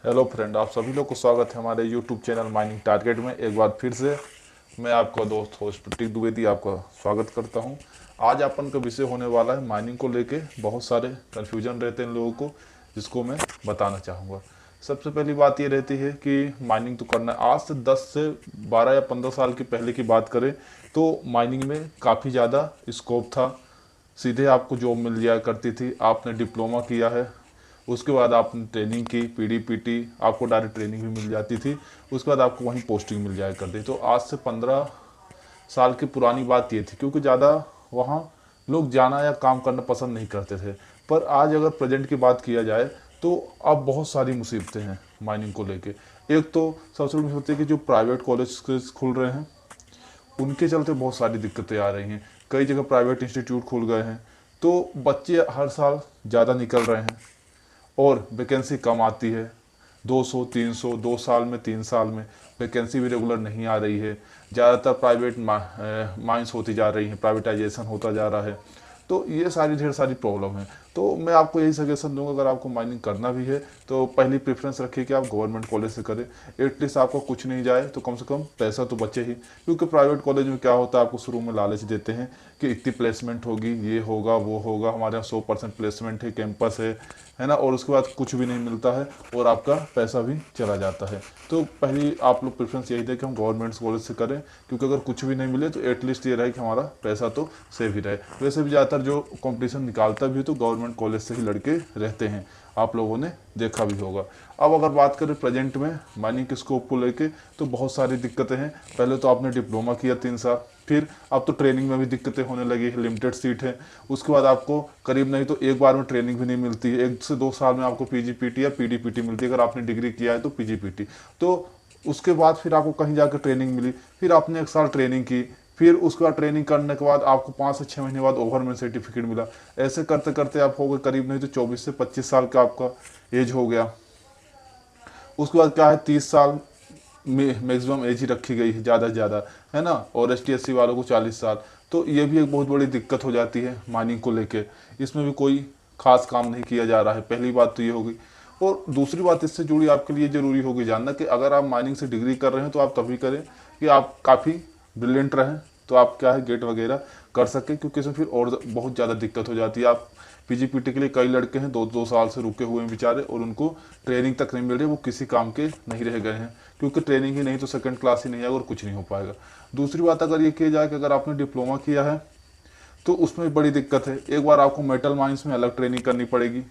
Hello friend, आप सभी लोग को स्वागत है हमारे यूट्यूब चैनल माइनिंग टारगेट में। एक बार फिर से मैं आपका दोस्त होस्ट प्रतीक द्विवेदी आपका स्वागत करता हूं। आज अपन का विषय होने वाला है माइनिंग को लेके बहुत सारे कन्फ्यूजन रहते हैं लोगों को, जिसको मैं बताना चाहूँगा। सबसे पहली बात ये रहती है कि माइनिंग तो करना है। आज से 10 से 12 या 15 साल की पहले की बात करें तो माइनिंग में काफ़ी ज़्यादा स्कोप था। सीधे आपको जॉब मिल जाया करती थी। आपने डिप्लोमा किया है, उसके बाद आपने ट्रेनिंग की पीडीपीटी, आपको डायरेक्ट ट्रेनिंग भी मिल जाती थी। उसके बाद आपको वहीं पोस्टिंग मिल जाया करती। तो आज से 15 साल की पुरानी बात ये थी, क्योंकि ज़्यादा वहाँ लोग जाना या काम करना पसंद नहीं करते थे। पर आज अगर प्रेजेंट की बात किया जाए तो अब बहुत सारी मुसीबतें हैं माइनिंग को लेके। एक तो सबसे बड़ी मुसीबत है कि जो प्राइवेट कॉलेज खुल रहे हैं उनके चलते बहुत सारी दिक्कतें आ रही हैं। कई जगह प्राइवेट इंस्टीट्यूट खुल गए हैं तो बच्चे हर साल ज़्यादा निकल रहे हैं और वैकेंसी कम आती है। 200 300 2 साल में 3 साल में वैकेंसी भी रेगुलर नहीं आ रही है। ज़्यादातर प्राइवेट माइंस होती जा रही हैं, प्राइवेटाइजेशन होता जा रहा है। तो ये सारी ढेर सारी प्रॉब्लम है। तो मैं आपको यही सजेशन दूंगा, अगर आपको माइनिंग करना भी है तो पहली प्रेफरेंस रखिए कि आप गवर्नमेंट कॉलेज से करें। एटलीस्ट आपको कुछ नहीं जाए तो कम से कम पैसा तो बचे ही। क्योंकि प्राइवेट कॉलेज में क्या होता है, आपको शुरू में लालच देते हैं कि इतनी प्लेसमेंट होगी, ये होगा वो होगा, हमारे यहाँ 100% प्लेसमेंट है, कैंपस है ना। और उसके बाद कुछ भी नहीं मिलता है और आपका पैसा भी चला जाता है। तो पहली आप लोग प्रेफरेंस यही दें कि हम गवर्नमेंट कॉलेज से करें, क्योंकि अगर कुछ भी नहीं मिले तो एटलीस्ट ये रहे कि हमारा पैसा तो सेव ही रहे। वैसे भी ज़्यादातर जो कंपटीशन निकालता भी है तो गवर्नमेंट कॉलेज से ही लड़के रहते हैं, आप लोगों ने देखा भी होगा। अब अगर बात करें प्रेजेंट में माइनिंग के स्कोप को लेके तो बहुत सारी दिक्कतें हैं। पहले तो आपने डिप्लोमा किया 3 साल, फिर अब तो ट्रेनिंग में भी दिक्कतें होने लगी है, लिमिटेड सीट है। उसके बाद आपको करीब नहीं तो एक बार में ट्रेनिंग भी नहीं मिलती है। 1 से 2 साल में आपको पीजीपीटी या पीडीपीटी मिलती है, अगर आपने डिग्री किया है तो पीजीपीटी। तो उसके बाद फिर आपको कहीं जाकर ट्रेनिंग मिली, फिर आपने 1 साल ट्रेनिंग की, फिर उसके बाद ट्रेनिंग करने के बाद आपको 5 से 6 महीने बाद ओवरमैन सर्टिफिकेट मिला। ऐसे करते करते आप हो गए करीब नहीं तो 24 से 25 साल का आपका एज हो गया। उसके बाद क्या है, 30 साल में मैक्सिमम एज ही रखी गई है ज़्यादा से ज़्यादा, है ना। और ST SC वालों को 40 साल। तो ये भी एक बहुत बड़ी दिक्कत हो जाती है माइनिंग को लेके। इसमें भी कोई खास काम नहीं किया जा रहा है, पहली बात तो ये होगी। और दूसरी बात इससे जुड़ी आपके लिए ज़रूरी होगी जानना कि अगर आप माइनिंग से डिग्री कर रहे हैं तो आप तभी करें कि आप काफ़ी ब्रिलियंट रहें, तो आप क्या है गेट वगैरह कर सकें। क्योंकि इसमें फिर और बहुत ज़्यादा दिक्कत हो जाती है। आप पीजीपीटी के लिए कई लड़के हैं 2-2 साल से रुके हुए हैं बेचारे, और उनको ट्रेनिंग तक नहीं मिल रही, वो किसी काम के नहीं रह गए हैं। क्योंकि ट्रेनिंग ही नहीं तो सेकंड क्लास ही नहीं आएगा और कुछ नहीं हो पाएगा। दूसरी बात अगर ये किया जाए कि अगर आपने डिप्लोमा किया है तो उसमें बड़ी दिक्कत है। एक बार आपको मेटल माइंस में अलग ट्रेनिंग करनी पड़ेगी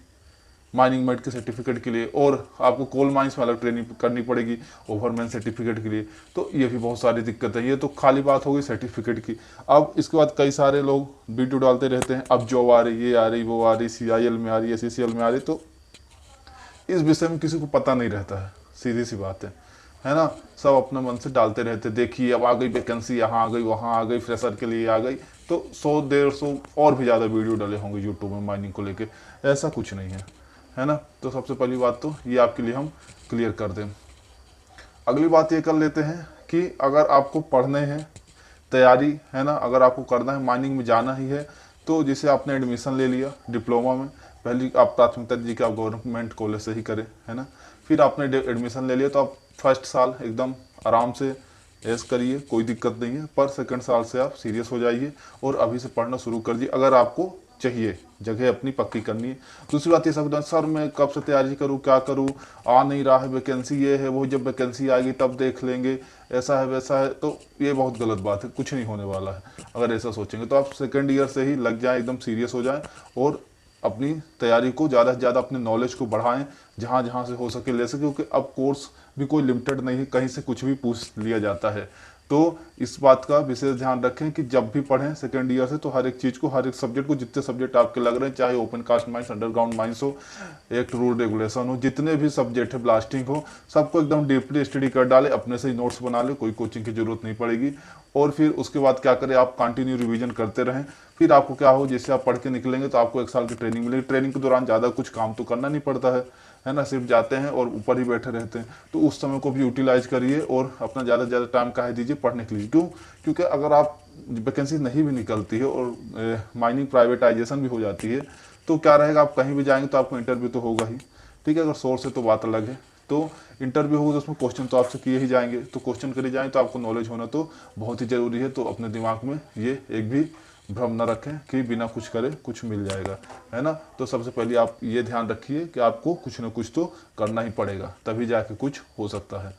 माइनिंग मेट के सर्टिफिकेट के लिए, और आपको कोल माइंस में अलग ट्रेनिंग करनी पड़ेगी ओवरमैन सर्टिफिकेट के लिए। तो ये भी बहुत सारी दिक्कत है। ये तो खाली बात होगी सर्टिफिकेट की। अब इसके बाद कई सारे लोग वीडियो डालते रहते हैं, अब जॉब आ रही, ये आ रही, वो आ रही, CIL में आ रही है, CCL में आ रही। तो इस विषय में किसी को पता नहीं रहता है, सीधी सी बात है ना। सब अपने मन से डालते रहते, देखिए अब आ गई वैकेंसी, यहाँ आ गई, वहाँ आ गई, फ्रेशर के लिए आ गई। तो 100-150 और भी ज़्यादा वीडियो डाले होंगे यूट्यूब में माइनिंग को लेके। ऐसा कुछ नहीं है ना। तो सबसे पहली बात तो ये आपके लिए हम क्लियर कर दें। अगली बात ये कर लेते हैं कि अगर आपको पढ़ने हैं, तैयारी है ना, अगर आपको करना है, माइनिंग में जाना ही है, तो जैसे आपने एडमिशन ले लिया डिप्लोमा में, पहली आप प्राथमिकता दीजिए कि आप गवर्नमेंट कॉलेज से ही करें, है ना। फिर आपने एडमिशन ले लिया तो आप फर्स्ट साल एकदम आराम से ऐस करिए, कोई दिक्कत नहीं है। पर सेकंड साल से आप सीरियस हो जाइए और अभी से पढ़ना शुरू कर दीजिए, अगर आपको चाहिए जगह अपनी पक्की करनी है। दूसरी बात ये सब सर मैं कब से तैयारी करूँ, क्या करूँ, आ नहीं रहा है, वैकेंसी ये है वो, जब वैकेंसी आएगी तब देख लेंगे, ऐसा है वैसा है। तो ये बहुत गलत बात है, कुछ नहीं होने वाला है अगर ऐसा सोचेंगे। तो आप सेकेंड ईयर से ही लग जाएं, एकदम सीरियस हो जाएं और अपनी तैयारी को ज़्यादा से ज़्यादा, अपने नॉलेज को बढ़ाएं, जहाँ जहाँ से हो सके ले सके। क्योंकि अब कोर्स भी कोई लिमिटेड नहीं है, कहीं से कुछ भी पूछ लिया जाता है। तो इस बात का विशेष ध्यान रखें कि जब भी पढ़ें सेकेंड ईयर से तो हर एक चीज़ को, हर एक सब्जेक्ट को, जितने सब्जेक्ट आपके लग रहे हैं, चाहे open cast mines, underground mines हो, एक्ट रूल रेगुलेशन हो, जितने भी सब्जेक्ट है, ब्लास्टिंग हो, सबको एकदम डीपली स्टडी कर डाले, अपने से ही नोट्स बना ले, कोई कोचिंग की जरूरत नहीं पड़ेगी। और फिर उसके बाद क्या करें, आप कंटिन्यू रिवीजन करते रहें। फिर आपको क्या हो, जैसे आप पढ़ के निकलेंगे तो आपको 1 साल की ट्रेनिंग मिलेगी। ट्रेनिंग के दौरान ज़्यादा कुछ काम तो करना नहीं पड़ता है ना, सिर्फ जाते हैं और ऊपर ही बैठे रहते हैं। तो उस समय को भी यूटिलाइज करिए और अपना ज़्यादा से ज़्यादा टाइम काहे दीजिए पढ़ने के लिए। क्यों? क्योंकि अगर आप वैकेंसी नहीं भी निकलती है और माइनिंग प्राइवेटाइजेशन भी हो जाती है तो क्या रहेगा, आप कहीं भी जाएंगे तो आपको इंटरव्यू तो होगा ही। ठीक है, अगर सोर्स है तो बात अलग है। तो इंटरव्यू होगा तो उसमें क्वेश्चन तो आपसे किए ही जाएंगे, तो क्वेश्चन करे जाएँ तो आपको नॉलेज होना तो बहुत ही ज़रूरी है। तो अपने दिमाग में ये एक भी भ्रम न रखें कि बिना कुछ करे कुछ मिल जाएगा, है ना। तो सबसे पहले आप ये ध्यान रखिए कि आपको कुछ ना कुछ तो करना ही पड़ेगा, तभी जाके कुछ हो सकता है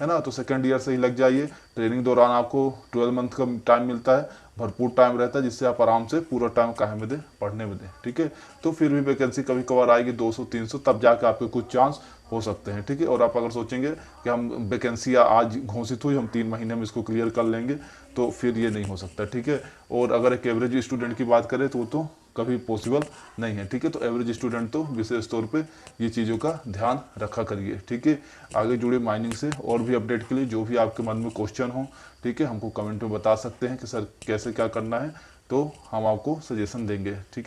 ना। तो सेकेंड ईयर से ही लग जाइए। ट्रेनिंग दौरान आपको 12 मंथ का टाइम मिलता है, भरपूर टाइम रहता है, जिससे आप आराम से पूरा टाइम काहे में दें, पढ़ने में दें, ठीक है। तो फिर भी वैकेंसी कभी कभार आएगी 200-300, तब जाके आपके कुछ चांस हो सकते हैं, ठीक है। और आप अगर सोचेंगे कि हम वैकेंसी आज घोषित हुई, हम 3 महीने में इसको क्लियर कर लेंगे, तो फिर ये नहीं हो सकता, ठीक है। और अगर एक एवरेज स्टूडेंट की बात करें तो वो तो कभी पॉसिबल नहीं है, ठीक है। तो एवरेज स्टूडेंट तो विशेष तौर पे ये चीज़ों का ध्यान रखा करिए, ठीक है। आगे जुड़े माइनिंग से और भी अपडेट के लिए जो भी आपके मन में क्वेश्चन हो, ठीक है, हमको कमेंट में बता सकते हैं कि सर कैसे क्या करना है, तो हम आपको सजेशन देंगे, ठीक है।